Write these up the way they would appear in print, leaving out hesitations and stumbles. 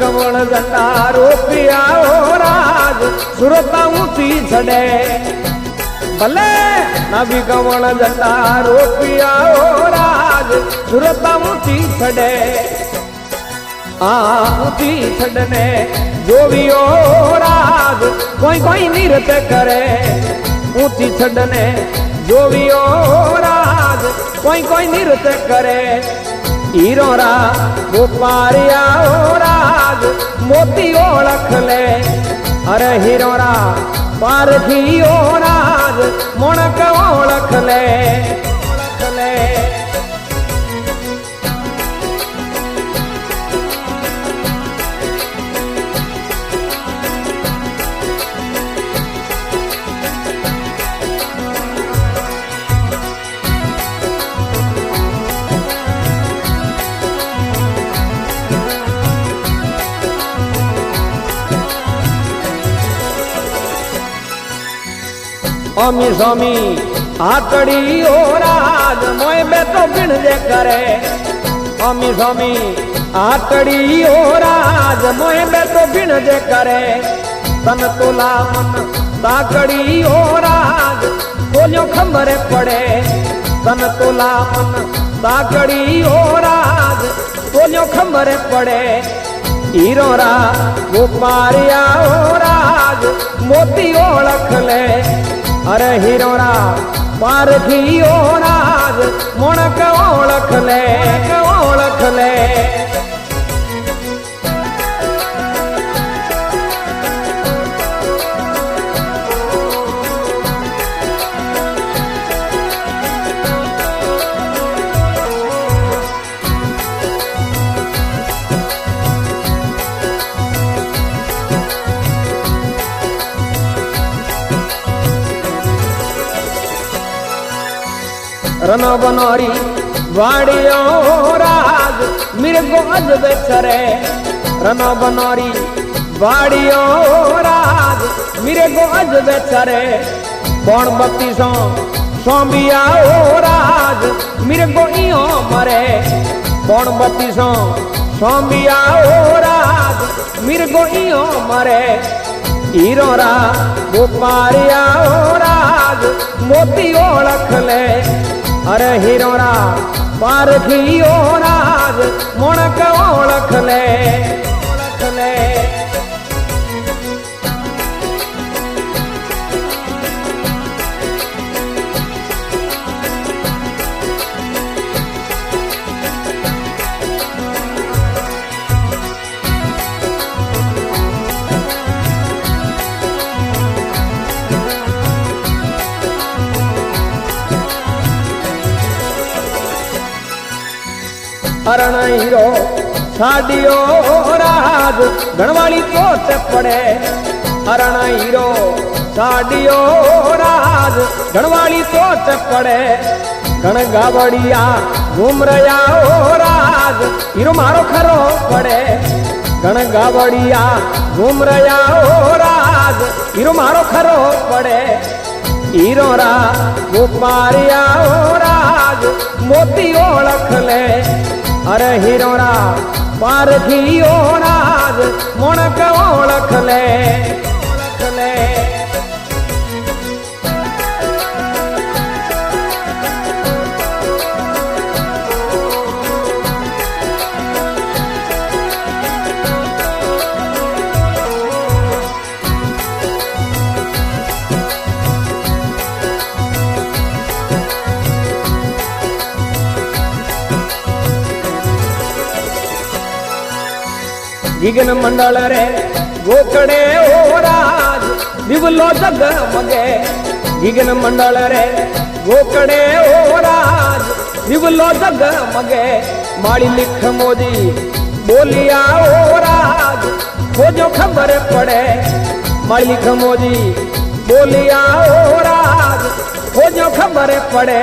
કમળ ઝંડા રૂપિયા રાજ સુરતા ઊંચી ચડે ભલે નવી કમળ ઝંડા રૂપિયા રાજ સુરતા ઊંચી ચડે આ ઊંચી ચડને જોવિયો રાજ કોઈ કોઈ નિરત કરે ઊંચી ચડને જોવિયો રાજ કોઈ કોઈ નિરત કરે હીરોરા ગોપારિયા રાજ મોતી ઓળખ લે અરે હીરોરા પારખીઓ રાજ મોણક ઓળખ લે ઓળખ લે અમી સ્વામી આકડી ઓ રાજ મોય બે તો ભીણજે કરે અમી સ્વામી આકડી ઓ રાજ મોય બે તો ભીણજે કરે તન તોલા મન તાકડી ઓ રાજ બોલ્યો ખબરે પડે તન તોલા મન તાકડી ઓ રાજ બોલ્યો ખબરે પડે હીરોરા ગોપારિયા ઓ રાજ મોતી ઓળખ લે અરે હીરોરા પારખીઓ રાજ મોણક ઓળખ લે ઓળખ લે રન બનોરી વાડીઓ રાજ મિરગો અજબે ચરે રન બનોરી વાડીઓ રાજ મિરગો અજબે ચરે કોણ 3200 સોંબિયાઓ રાજ મિરગો ઈઓ મરે કોણ 3200 સોંબિયાઓ રાજ મિરગો ઈઓ મરે હીરોરા ગોપારિયાઓ રાજ મોતી ઓળખ લે અરે હીરોરા પારખીઓ રાજ મોણક ઓળખ લે ઓળખ લે હરણ હીરો સાડીઓ રાજ ગણવાળી ચોટ પડે હરણ હીરો સાડીઓ રાજ ગણવાળી ચોટ પડે ગણ ગાવડિયા ઘુમરયા રાજ હીરો મારો ખરો પડે ગણ ગાવડિયા ઘુમરયા રાજ હીરો મારો ખરો પડે હીરોરા ગોપારિયા રાજ મોતી ઓળખ લે અરે હીરોરા પારખીઓ રાજ મોણક ઓળખ લે ઓળખ લે ગિગન મંડળ રે ગોકડે ઓ રાજ દિવલો જગમગે ગિગન મંડળ રે ગોકડે ઓ રાજ દિવલો જગમગે માળી લીખ મોદી બોલિયા ઓ રાજ ખોજો ખબર પડે માળી લીખ મોદી બોલિયા ઓ રાજ ખોજો ખબર પડે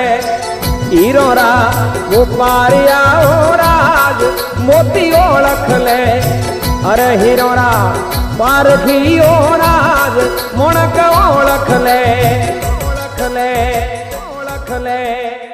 હીરોરા ગોપારિયા ઓ રાજ મોતી ઓળખ લે અરે હીરોરા પારખીઓ રાજ મોણક ઓળખ લે ઓળખ લે ઓળખ લે